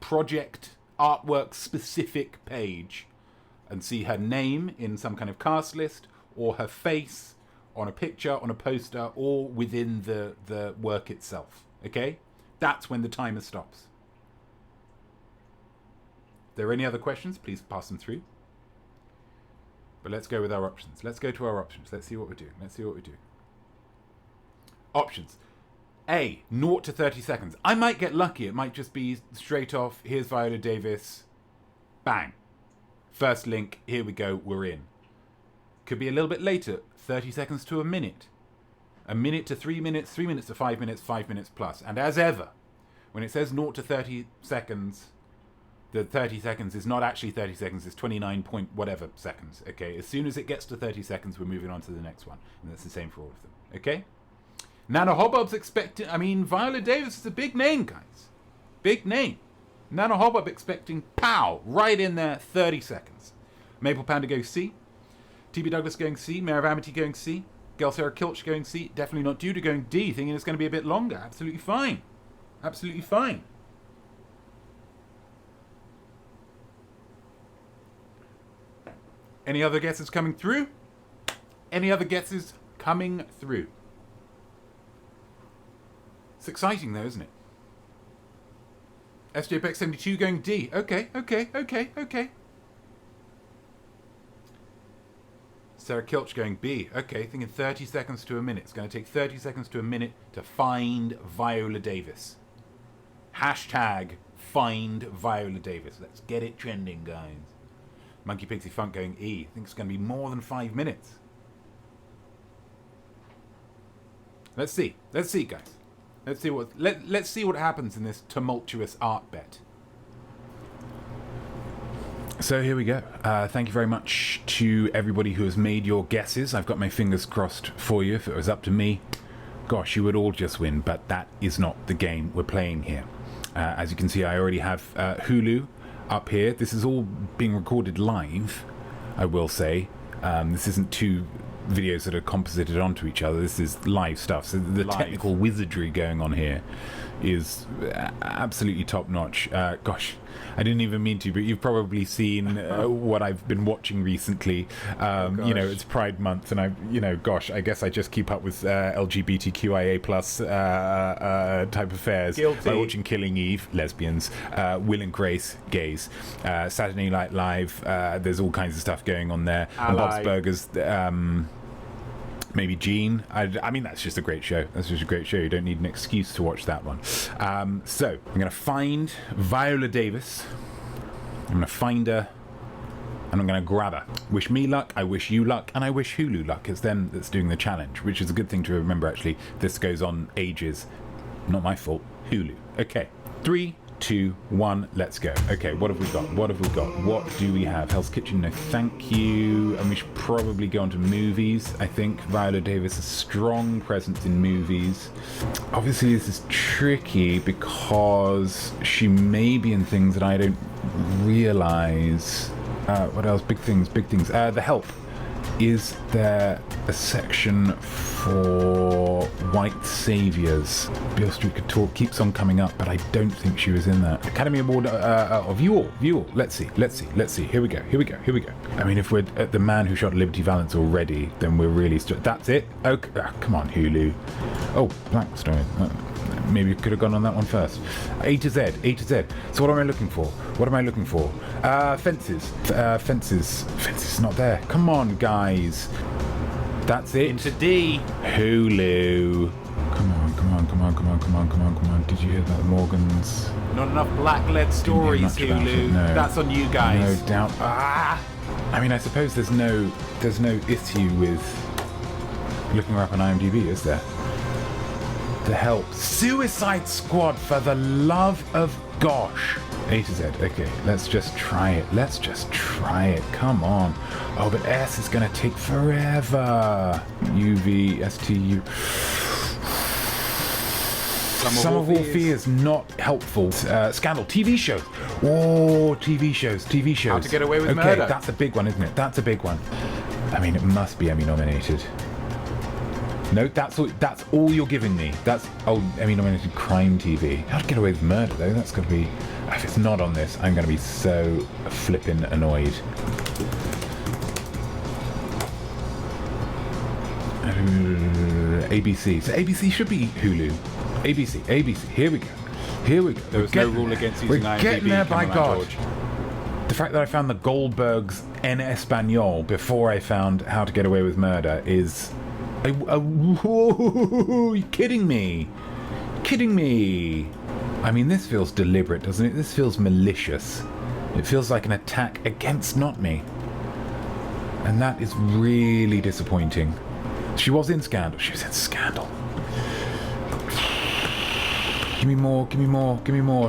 S2: project artwork specific page and see her name in some kind of cast list, or her face on a picture, on a poster, or within the work itself. Okay? That's when the timer stops. If there are any other questions, please pass them through. But let's go with our options. Let's go to our options. Let's see what we're doing. Let's see what we do. Options. A, 0 to 30 seconds. I might get lucky. It might just be straight off, here's Viola Davis. Bang. First link, here we go, we're in. Could be a little bit later, 30 seconds to a minute. A minute to 3 minutes, 3 minutes to 5 minutes, 5 minutes plus. And as ever, when it says 0 to 30 seconds, the 30 seconds is not actually 30 seconds, it's 29 point whatever seconds, okay? As soon as it gets to 30 seconds, we're moving on to the next one. And that's the same for all of them, okay? Nana Hobbob's expecting... I mean, Viola Davis is a big name, guys. Big name. Nana Hobbob expecting, pow, right in there, 30 seconds. Maple Panda going C. TB Douglas going C. Mayor of Amity going C. Girl Sarah Kilch going C. Definitely not due to going D, thinking it's going to be a bit longer. Absolutely fine. Absolutely fine. Any other guesses coming through? Any other guesses coming through? It's exciting though, isn't it? SJPEX72 going D. Okay. Sarah Kilch going B. Okay, thinking 30 seconds to a minute. It's going to take 30 seconds to a minute to find Viola Davis. Hashtag find Viola Davis. Let's get it trending, guys. Monkey Pixie Funk going E. I think it's going to be more than 5 minutes. Let's see. Let's see, guys. Let's see what happens in this tumultuous art bet. So here we go. Thank you very much to everybody who has made your guesses. I've got my fingers crossed for you. If it was up to me, gosh, you would all just win. But that is not the game we're playing here. As you can see, I already have Hulu up here. This is all being recorded live, I will say. This isn't two videos that are composited onto each other. This is live stuff. So the technical wizardry going on here is absolutely top notch. Gosh, I didn't even mean to, but you've probably seen what I've been watching recently. You know, it's Pride Month, and gosh, I guess I just keep up with LGBTQIA plus type affairs.
S4: Guilty.
S2: By watching Killing Eve, lesbians, Will and Grace, gays, Saturday Night Live. There's all kinds of stuff going on there. And Bob's Burgers. Maybe Gene. I mean, that's just a great show. That's just a great show. You don't need an excuse to watch that one. So I'm going to find Viola Davis. I'm going to find her, and I'm going to grab her. Wish me luck. I wish you luck, and I wish Hulu luck. It's them that's doing the challenge, which is a good thing to remember. Actually, this goes on ages. Not my fault. Hulu. Okay. 3, 2, 1, let's go. Okay, what have we got? What have we got? What do we have? Hell's Kitchen, no thank you. And we should probably go on to movies. I think Viola Davis has a strong presence in movies. Obviously, this is tricky because she may be in things that I don't realize. What else? Big things. The Help. Is there a section for white saviours? Beale Street could talk keeps on coming up, but I don't think she was in that. Academy Award View All. Let's see. Here we go. I mean, if we're at the man who shot Liberty Valance already, then we're really... That's it? Okay. Come on, Hulu. Oh, Black Story. Maybe you could have gone on that one first. A to Z. So what am I looking for? Fences. Fences not there. Come on, guys. That's it.
S4: Into D.
S2: Hulu. Come on. Did you hear that, Morgans?
S4: Not enough black-led stories, Hulu.
S2: No.
S4: That's on you guys.
S2: No doubt. I mean, I suppose there's no issue with looking her up on IMDb, is there? The Help. Suicide Squad, for the love of gosh. A to Z. Okay, let's just try it. Come on. Oh, but S is gonna take forever. UV, Some of all fears not helpful. Scandal. TV shows. Oh, TV shows.
S4: How to Get Away with Murder.
S2: Okay, that's a big one, isn't it? That's a big one. I mean, it must be Emmy nominated. No, that's all you're giving me. That's Emmy nominated crime TV. How to Get Away with Murder, though. That's got to be. If it's not on this, I'm going to be so flippin' annoyed. ABC. So ABC should be Hulu. ABC. Here we go.
S4: There was no rule against using IMDb.
S2: We're getting there, by God.
S4: George.
S2: The fact that I found the Goldbergs en Espanol before I found How to Get Away with Murder is... Whoa, you kidding me? I mean, this feels deliberate, doesn't it? This feels malicious. It feels like an attack against Notme. And that is really disappointing. She was in Scandal. Give me more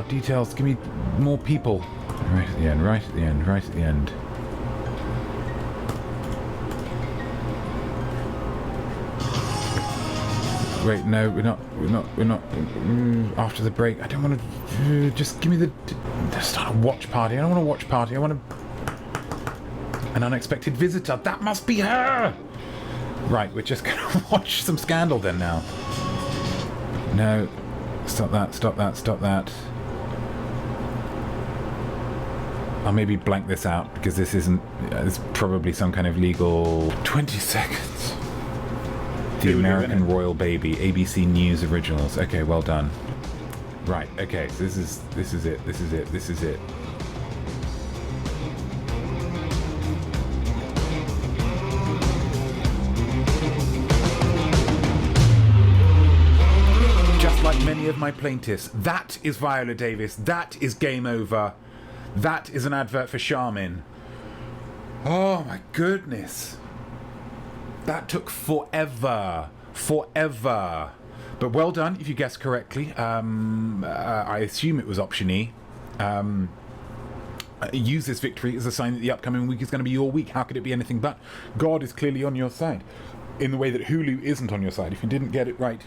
S2: details. Give me more people. Right at the end. Wait, no, we're not. After the break, I don't want to. Just give me just start a watch party. I don't want a watch party. I want an unexpected visitor. That must be her. Right, we're just gonna watch some Scandal then now. No, stop that. I'll maybe blank this out because this isn't. It's probably some kind of legal. 20 seconds. The American Royal Baby, ABC News Originals. Okay, well done. Right, okay, so this is it. Just like many of my plaintiffs, that is Viola Davis, that is Game Over, that is an advert for Charmin. Oh my goodness. That took forever. But well done if you guessed correctly. I assume it was option E. Use this victory as a sign that the upcoming week is going to be your week. How could it be anything but? God is clearly on your side. In the way that Hulu isn't on your side. If you didn't get it right,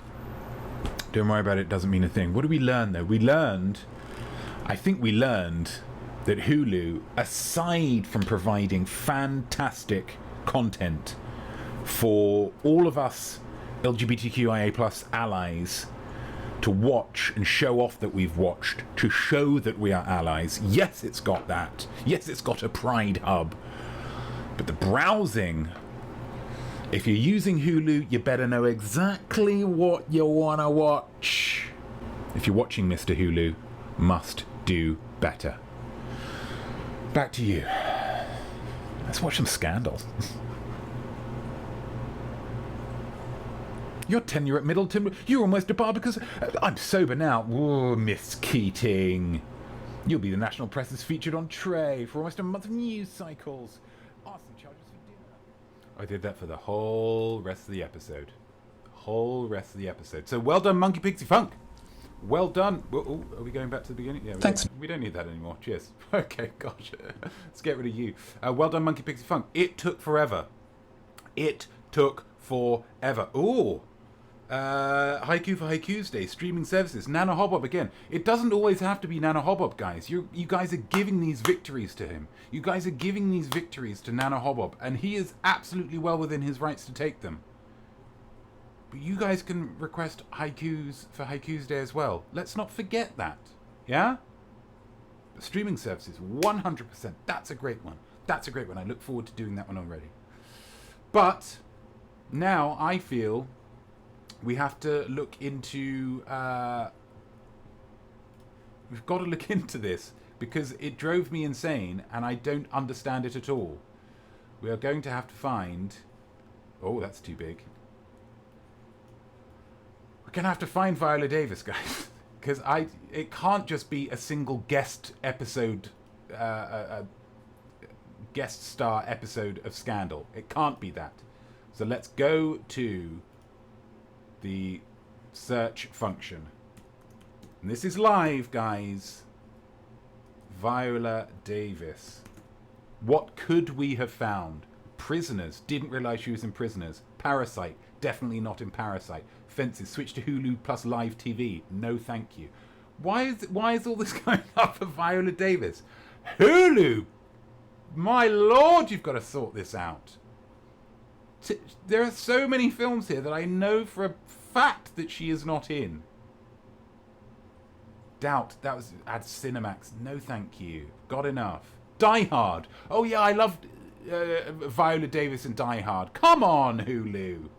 S2: don't worry about it. It doesn't mean a thing. What did we learn, though? I think we learned that Hulu, aside from providing fantastic content for all of us LGBTQIA plus allies to watch and show off that we've watched, to show that we are allies. Yes, it's got that. Yes, it's got a Pride hub. But the browsing, if you're using Hulu, you better know exactly what you want to watch. If you're watching Mr. Hulu, must do better. Back to you. Let's watch some scandals. Your tenure at Middleton, you're almost a bar because I'm sober now. Whoa, Miss Keating. You'll be the national press's featured on Tray for almost a month of news cycles. Arson charges for dinner. I did that for the whole rest of the episode. So well done, Monkey Pixie Funk. Well done. Oh, are we going back to the beginning? Yeah.
S3: Thanks.
S2: We don't need that anymore. Cheers. Okay, gosh. Let's get rid of you. Well done, Monkey Pixie Funk. It took forever. Ooh. Haiku for Haiku's Day, streaming services, Nana Hobbob again. It doesn't always have to be Nana Hobbob, guys. You guys are giving these victories to him. You guys are giving these victories to Nana Hobbob, and he is absolutely well within his rights to take them. But you guys can request haikus for Haiku's Day as well. Let's not forget that. Yeah? But streaming services, 100%. That's a great one. I look forward to doing that one already. But now I feel we have to look into... we've got to look into this because it drove me insane and I don't understand it at all. We are going to have to find... Oh, that's too big. We're going to have to find Viola Davis, guys. Because it can't just be a single guest episode... a guest star episode of Scandal. It can't be that. So let's go to the search function. And this is live, guys. Viola Davis. What could we have found? Prisoners. Didn't realise she was in Prisoners. Parasite. Definitely not in Parasite. Fences. Switch to Hulu plus live TV. No thank you. Why is all this going up for Viola Davis? Hulu! My lord, you've got to sort this out. There are so many films here that I know for a fact that she is not in. Doubt. That was at Cinemax. No thank you. Got enough. Die Hard. Oh yeah, I loved Viola Davis in Die Hard. Come on, Hulu.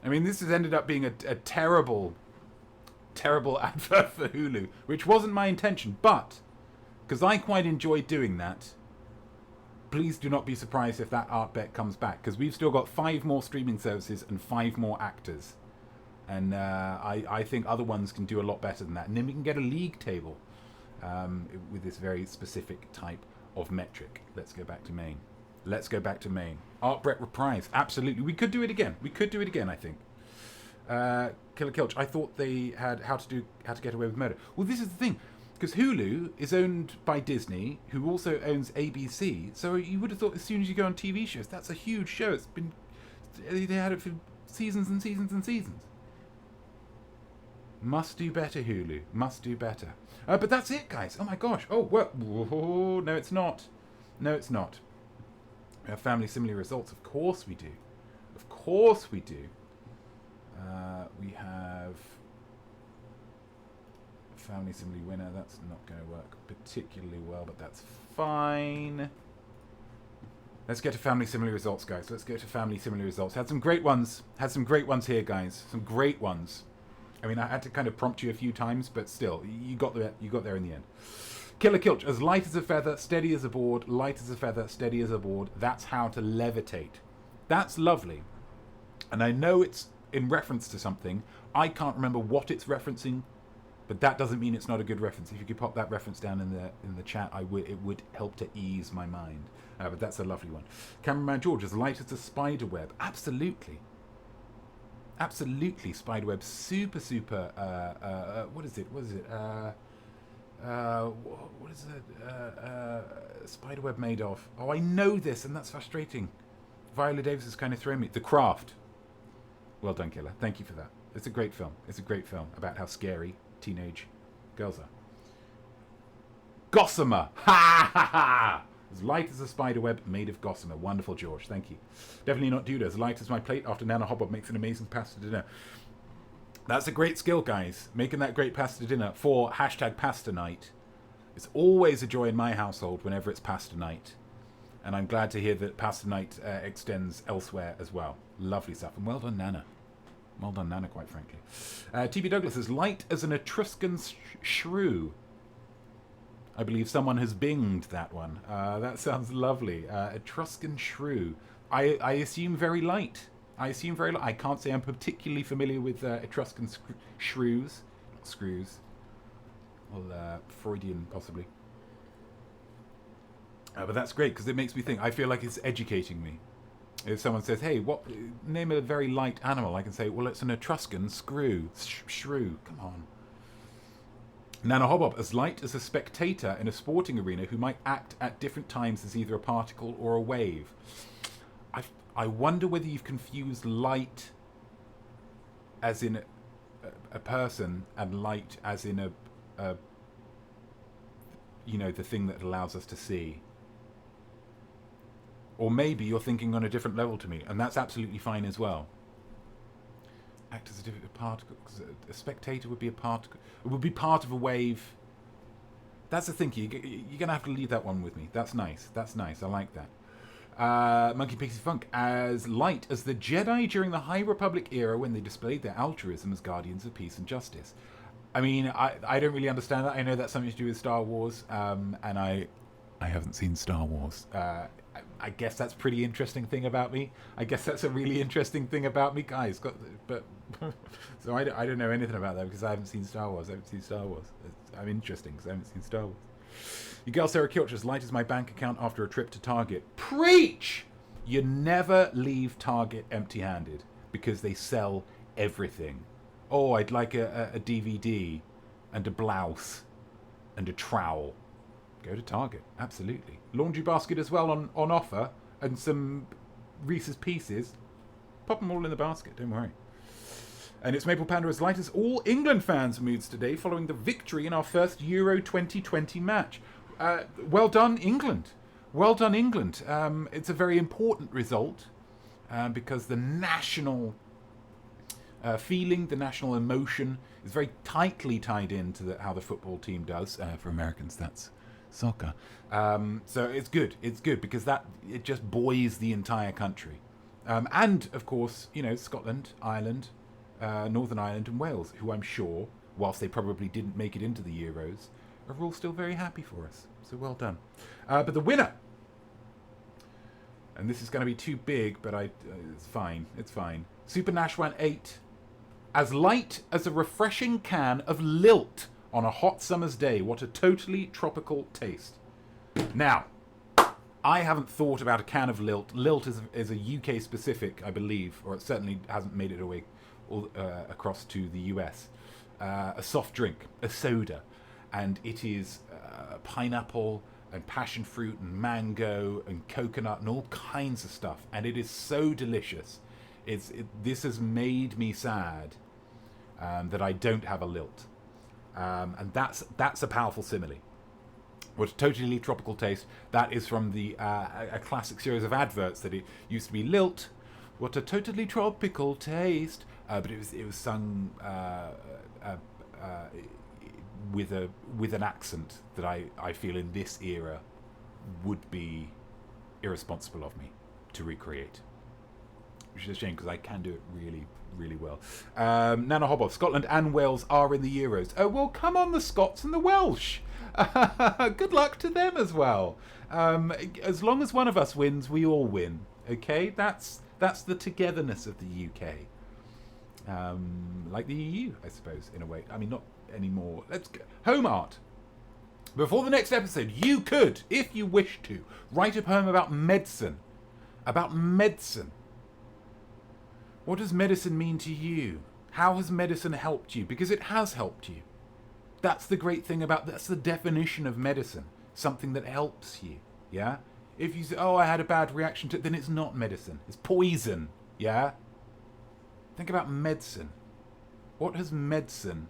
S2: I mean, this has ended up being a terrible advert for Hulu, which wasn't my intention, but because I quite enjoyed doing that, please do not be surprised if that art bet comes back, because we've still got 5 more streaming services and 5 more actors. And I think other ones can do a lot better than that. And then we can get a league table with this very specific type of metric. Let's go back to main. Art Brett reprise. Absolutely. We could do it again. I think. Killer Kilch. I thought they had how to get away with murder. Well, this is the thing. Because Hulu is owned by Disney, who also owns ABC. So you would have thought as soon as you go on TV shows, that's a huge show. They had it for seasons and seasons and seasons. Must do better, Hulu. Must do better. But that's it, guys. Oh my gosh. Oh, well. Whoa, no, it's not. We have family similar results. Of course we do. We have family similar winner. That's not going to work particularly well, but that's fine. Let's get to family similar results, guys. Had some great ones here, guys. Some great ones. I mean, I had to kind of prompt you a few times, but still, you got there in the end. Killer Kilch, as light as a feather, steady as a board, light as a feather, steady as a board. That's how to levitate. That's lovely. And I know it's in reference to something. I can't remember what it's referencing, but that doesn't mean it's not a good reference. If you could pop that reference down in the chat, it would help to ease my mind. But that's a lovely one. Cameraman George, as light as a spider web. Absolutely, spiderweb. Super. What is it? What is it? Spiderweb made of? Oh, I know this, and that's frustrating. Viola Davis is kind of throwing me. The Craft. Well done, Killer. Thank you for that. It's a great film. About how scary teenage girls are. Gossamer. Ha ha ha. As light as a spider web made of gossamer. Wonderful, George. Thank you. Definitely not Duda. As light as my plate after Nana Hobbob makes an amazing pasta dinner. That's a great skill, guys. Making that great pasta dinner for hashtag pasta night. It's always a joy in my household whenever it's pasta night. And I'm glad to hear that pasta night extends elsewhere as well. Lovely stuff. And well done, Nana. Well done, Nana, quite frankly. TB Douglas is light as an Etruscan shrew. I believe someone has binged that one. That sounds lovely. Etruscan shrew. I assume very light. I can't say I'm particularly familiar with Etruscan shrews. Not screws. Well, Freudian, possibly. But that's great, because it makes me think. I feel like it's educating me. If someone says, hey, name a very light animal, I can say, well, it's an Etruscan shrew. Come on. Nana Hobbob, as light as a spectator in a sporting arena who might act at different times as either a particle or a wave. I wonder whether you've confused light as in a person and light as in a the thing that allows us to see. Or maybe you're thinking on a different level to me, and that's absolutely fine as well. Act as a different particle. A spectator would be a particle. It would be part of a wave. That's the thing. You're going to have to leave that one with me. That's nice. I like that. Monkey Pixie Funk, as light as the Jedi during the High Republic era when they displayed their altruism as guardians of peace and justice. I mean, I don't really understand that. I know that's something to do with Star Wars, and I haven't seen Star Wars. I guess that's a pretty interesting thing about me. I guess that's a really interesting thing about me, guys. So I don't know anything about that because I haven't seen Star Wars. I'm interesting because I haven't seen Star Wars. Your girl Sarah Kilch, as light as my bank account after a trip to Target. Preach! You never leave Target empty-handed because they sell everything. Oh, I'd like a DVD and a blouse and a trowel. Go to Target, absolutely. Laundry basket as well on offer, and some Reese's Pieces. Pop them all in the basket, don't worry. And it's Maple Panda, as light as all England fans' moods today following the victory in our first Euro 2020 match. Well done, England. Well done, England. It's a very important result because the national feeling, the national emotion is very tightly tied into how the football team does. For Americans, that's soccer. So it's good. It's good because it just buoys the entire country. And, of course, Scotland, Ireland, Northern Ireland and Wales, who I'm sure, whilst they probably didn't make it into the Euros, are all still very happy for us. So well done. But the winner, and this is going to be too big, but it's fine. It's fine. Super Nashwan 8, as light as a refreshing can of lilt on a hot summer's day. What a totally tropical taste. Now, I haven't thought about a can of lilt. Lilt is a UK specific, I believe, or it certainly hasn't made it away across to the US. A soft drink, a soda, and it is pineapple and passion fruit and mango and coconut and all kinds of stuff, and it is so delicious. This has made me sad that I don't have a lilt, and that's a powerful simile. What a totally tropical taste. That is from a classic series of adverts that it used to be lilt. What a totally tropical taste. But it was sung with an accent that I feel in this era would be irresponsible of me to recreate. Which is a shame because I can do it really, really well. Nana Hobboff, Scotland and Wales are in the Euros. Oh, well, come on, the Scots and the Welsh. Good luck to them as well. As long as one of us wins, we all win. Okay? That's the togetherness of the UK. Like the EU, I suppose, in a way. I mean, not anymore. Let's go. Home art. Before the next episode, you could, if you wish to, write a poem about medicine. About medicine. What does medicine mean to you? How has medicine helped you? Because it has helped you. That's the great thing that's the definition of medicine. Something that helps you. Yeah? If you say, oh, I had a bad reaction to it, then it's not medicine. It's poison. Yeah? Think about medicine. What has medicine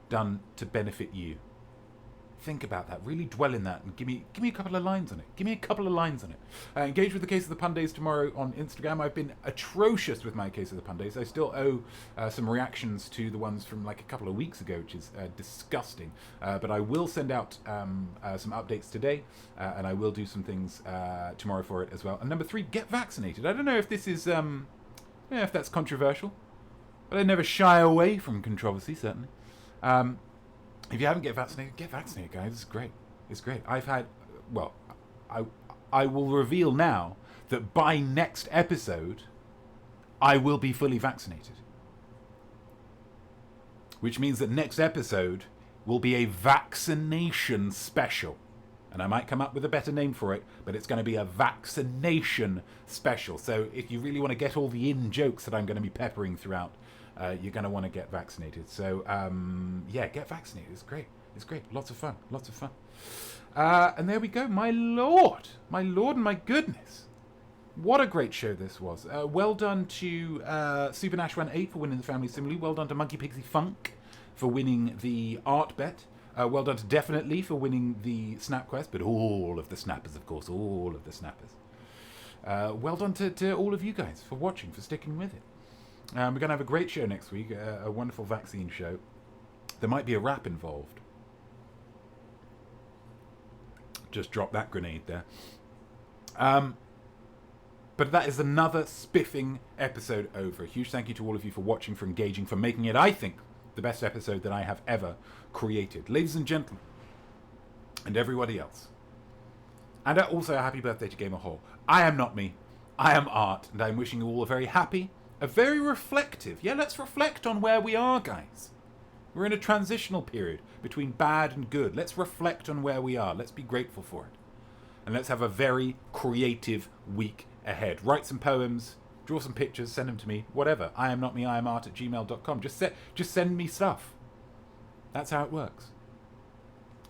S2: done to benefit you? think about that. Really dwell in that and give me a couple of lines on it. Give me a couple of lines on it. Engage with the Case of the Pundays tomorrow on Instagram. I've been atrocious with my Case of the Pundays. I still owe some reactions to the ones from like a couple of weeks ago, which is disgusting. But I will send out some updates today, and I will do some things tomorrow for it as well. And number 3, get vaccinated. I don't know if this is, if that's controversial, but I never shy away from controversy, certainly. If you haven't get vaccinated, guys. It's great. It's great. I will reveal now that by next episode, I will be fully vaccinated. Which means that next episode will be a vaccination special. And I might come up with a better name for it, but it's going to be a vaccination special. So if you really want to get all the in-jokes that I'm going to be peppering throughout, you're going to want to get vaccinated. So, get vaccinated. It's great. It's great. Lots of fun. Lots of fun. And there we go. My lord and my goodness. What a great show this was. Well done to SuperNash18 for winning the Family Simile. Well done to Monkey Pixie Funk for winning the art bet. Well done to Definitely for winning the Snap Quest, but all of the snappers, of course, all of the snappers. Well done to all of you guys for watching, for sticking with it. We're going to have a great show next week, a wonderful vaccine show. There might be a rap involved. Just drop that grenade there. But that is another spiffing episode over. A huge thank you to all of you for watching, for engaging, for making it, I think, the best episode that I have ever created. Ladies and gentlemen, and everybody else. And also a happy birthday to Gamer Hall. I am Notme, I am Art, and I'm wishing you all a very happy, a very reflective. Yeah, let's reflect on where we are, guys. We're in a transitional period between bad and good. Let's reflect on where we are. Let's be grateful for it. And let's have a very creative week ahead. Write some poems, draw some pictures, send them to me, whatever. iamnotme, iamart at gmail.com. Just send me stuff. That's how it works.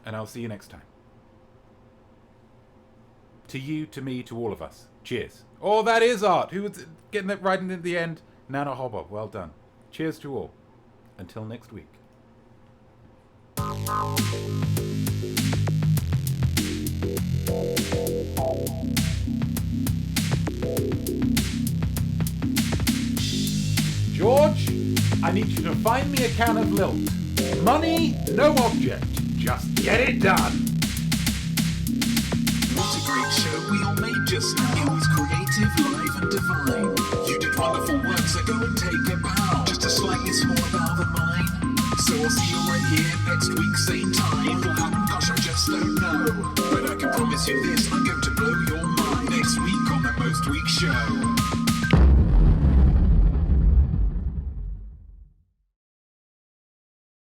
S2: And I'll see you next time. To you, to me, to all of us. Cheers. Oh, that is Art. Who was getting that right in the end? Nana Hobbo. Well done. Cheers to all. Until next week. George, I need you to find me a can of lilt. Money, no object. Just get it done.
S1: What a great show we all made just now. It was creative, live and divine. You did wonderful work, so go and take a bow. Just a slightly smaller bow than mine. So I'll see you right here next week, same time. What will happen? Gosh, I just don't know. But I can promise you this, I'm going to blow your mind next week on the Most Week Show.